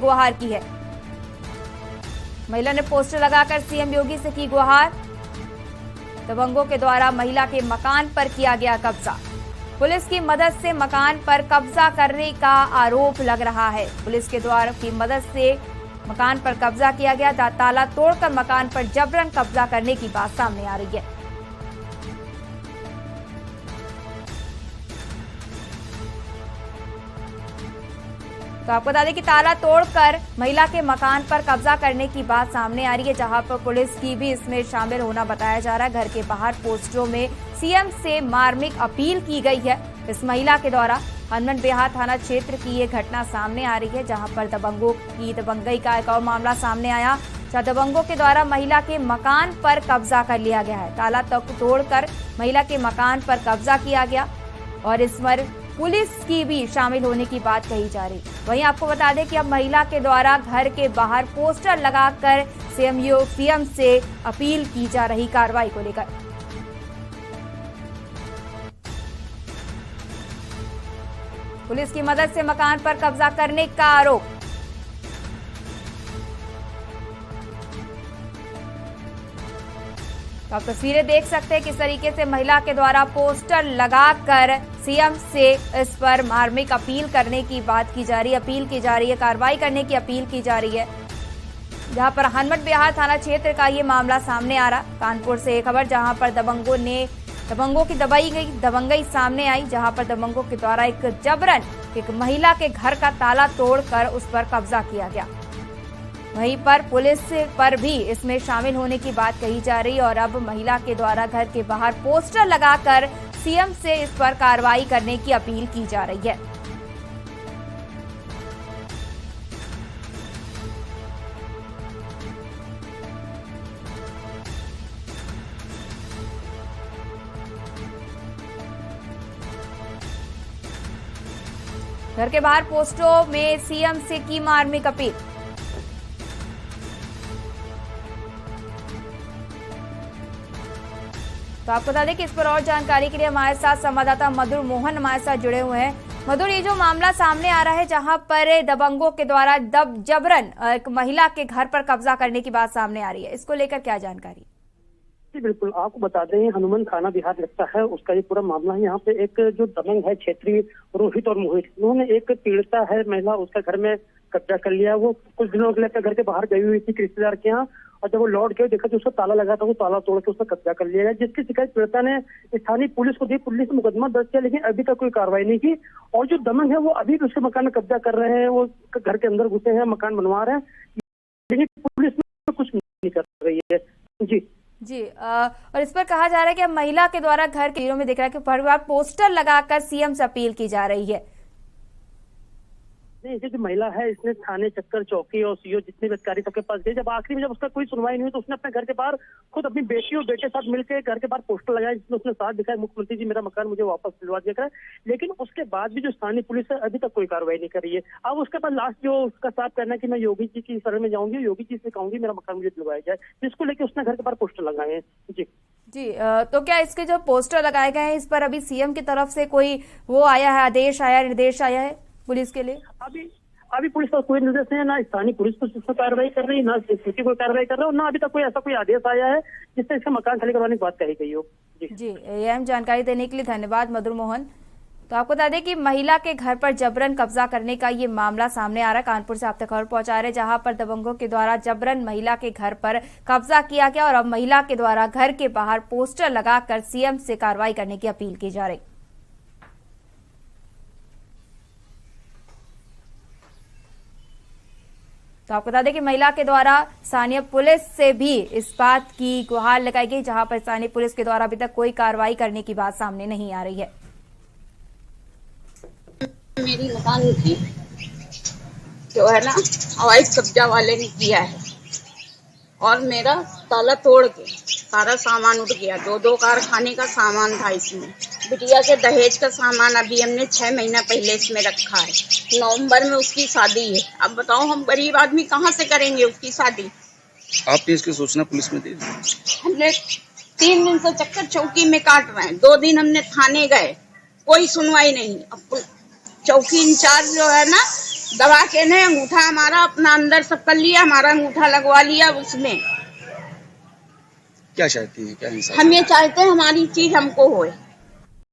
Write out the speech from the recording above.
गुहार की है। महिला ने पोस्टर लगाकर सीएम योगी से की गुहार। दबंगों के द्वारा महिला के मकान पर किया गया कब्जा। पुलिस की मदद से मकान पर कब्जा करने का आरोप लग रहा है। पुलिस के द्वारा की मदद से मकान पर कब्जा किया गया। ताला तोड़कर मकान पर जबरन कब्जा करने की बात सामने आ रही है। तो आपको बता दें कि ताला तोड़कर महिला के मकान पर कब्जा करने की बात सामने आ रही है, जहां पर पुलिस की भी इसमें शामिल होना बताया जा रहा है। घर के बाहर पोस्टरों में सीएम से मार्मिक अपील की गई है। इस महिला के द्वारा हनुमान बिहार थाना क्षेत्र की ये घटना सामने आ रही है, जहां पर दबंगों की दबंगई का एक और मामला सामने आया, जहां दबंगों के द्वारा महिला के मकान पर कब्जा कर लिया गया है। ताला तोड़कर महिला के मकान पर कब्जा किया गया और इस पर पुलिस की भी शामिल होने की बात कही जा रही। वहीं आपको बता दें कि अब महिला के द्वारा घर के बाहर पोस्टर लगाकर सीएम से अपील की जा रही कार्रवाई को लेकर। पुलिस की मदद से मकान पर कब्जा करने का आरोप। तो आप तस्वीरें देख सकते हैं किस तरीके से महिला के द्वारा पोस्टर लगाकर सीएम से इस पर मार्मिक अपील करने की बात की जा रही है, अपील की जा रही है, कार्रवाई करने की अपील की जा रही है। जहां पर हनुमान बिहार थाना क्षेत्र का ये मामला सामने आ रहा। कानपुर से एक खबर, जहां पर दबंगों की दबंगई सामने आई, जहां पर दबंगों के द्वारा जबरन एक महिला के घर का ताला तोड़कर उस पर कब्जा किया गया। वहीं पर पुलिस पर भी इसमें शामिल होने की बात कही जा रही है और अब महिला के द्वारा घर के बाहर पोस्टर लगाकर सीएम से इस पर कार्रवाई करने की अपील की जा रही है। घर के बाहर पोस्टरों में सीएम से की मार्मिक अपील। तो आपको बता दें कि इस पर और जानकारी के लिए हमारे साथ संवाददाता मधुर मोहन हमारे साथ जुड़े हुए हैं। मधुर, ये जो मामला सामने आ रहा है, जहां पर दबंगों के द्वारा जबरन एक महिला के घर पर कब्जा करने की बात सामने आ रही है, इसको लेकर क्या जानकारी? जी बिल्कुल, आपको बता दें हनुमान थाना बिहार लगता है, उसका ये पूरा मामला है। यहाँ पे एक जो दबंग है क्षेत्रीय रोहित और मोहित, उन्होंने एक पीड़िता है महिला, उसका घर में कब्जा कर लिया। वो कुछ दिनों के लिए अपने घर के बाहर गई हुई थी रिश्तेदार के यहाँ, और जब वो लौट के देखा तो उसका ताला लगा था, वो ताला तोड़ के उसका कब्जा कर लिया गया, जिसकी शिकायत पीड़िता ने स्थानीय पुलिस को दी। पुलिस ने मुकदमा दर्ज किया, लेकिन अभी तक कोई कार्रवाई नहीं की। और जो दबंग है वो अभी भी उसके मकान में कब्जा कर रहे हैं, वो घर के अंदर घुसे हैं, मकान बनवा रहे हैं, लेकिन पुलिस कुछ नहीं कर रही है। जी और इस पर कहा जा रहा है कि अब महिला के द्वारा घर के में दिख रहा है कि परिवार पोस्टर लगाकर सीएम से अपील की जा रही है। नहीं, जो महिला है इसने थाने, चक्कर चौकी और सीओ जितने भी अधिकारी सबके पास गए। जब आखिरी में जब उसका कोई सुनवाई नहीं हुई तो उसने अपने घर के बाहर खुद अपनी बेटी और बेटे साथ मिलकर घर के बाहर पोस्टर लगाया, जिसमें उसने साथ दिखाया मुख्यमंत्री जी मेरा मकान मुझे वापस दिलवा दिया। लेकिन उसके बाद भी जो स्थानीय पुलिस है अभी तक कोई कार्रवाई नहीं कर रही है। अब उसके पास लास्ट जो उसका साफ करना है कि मैं योगी जी की शरण में जाऊंगी, योगी जी से कहूंगी मेरा मकान मुझे दिलवाया जाए, जिसको लेकर उसने घर के बाहर पोस्टर लगाए हैं। जी तो क्या इसके जो पोस्टर लगाए गए हैं इस पर अभी सीएम की तरफ से कोई वो आया है, आदेश आया, निर्देश आया है पुलिस के लिए? अभी पुलिस का कोई निर्देश है, ना स्थानीय पुलिस कुछ इसमें कार्रवाई कर रही है, ना सिटी कोई कार्रवाई कर रहा है, और ना अभी तक कोई ऐसा कोई आदेश आया है जिससे इसका मकान खाली करवाने की बात कही गई हो। जी अहम जानकारी देने के लिए धन्यवाद मधुर मोहन। तो आपको बता दें कि महिला के घर पर जबरन कब्जा करने का ये मामला सामने आ रहा है। कानपुर से आप तक खबर पहुंचा रहे, जहां पर दबंगों के द्वारा जबरन महिला के घर पर कब्जा किया गया और अब महिला के द्वारा घर के बाहर पोस्टर लगाकर सीएम से कार्रवाई करने की अपील की जा रही। तो आपको बता दें कि महिला के द्वारा स्थानीय पुलिस से भी इस बात की गुहार लगाई गई, जहां पर स्थानीय पुलिस के द्वारा अभी तक कोई कार्रवाई करने की बात सामने नहीं आ रही है। मेरी मकान की जो है ना अवैध कब्जा वाले ने किया है और मेरा ताला तोड़ के सारा सामान उठ गया। दो कारखाने का सामान था इसमें, बिटिया के दहेज का सामान अभी हमने 6 महीना पहले इसमें रखा है। नवंबर में उसकी शादी है। अब बताओ हम गरीब आदमी कहाँ से करेंगे उसकी शादी? आपने इसकी सूचना पुलिस में दी? हमने 3 दिन से चक्कर चौकी में काट रहे हैं। 2 दिन हमने थाने गए, कोई सुनवाई नहीं। अब चौकी इंचार्ज जो है ना दबा के ने अंगूठा हमारा अपना अंदर सब कर लिया, हमारा अंगूठा लगवा लिया उसमें। क्या चाहती है, क्या इंसाफ? हम ये चाहते हैं हमारी चीज हमको होए।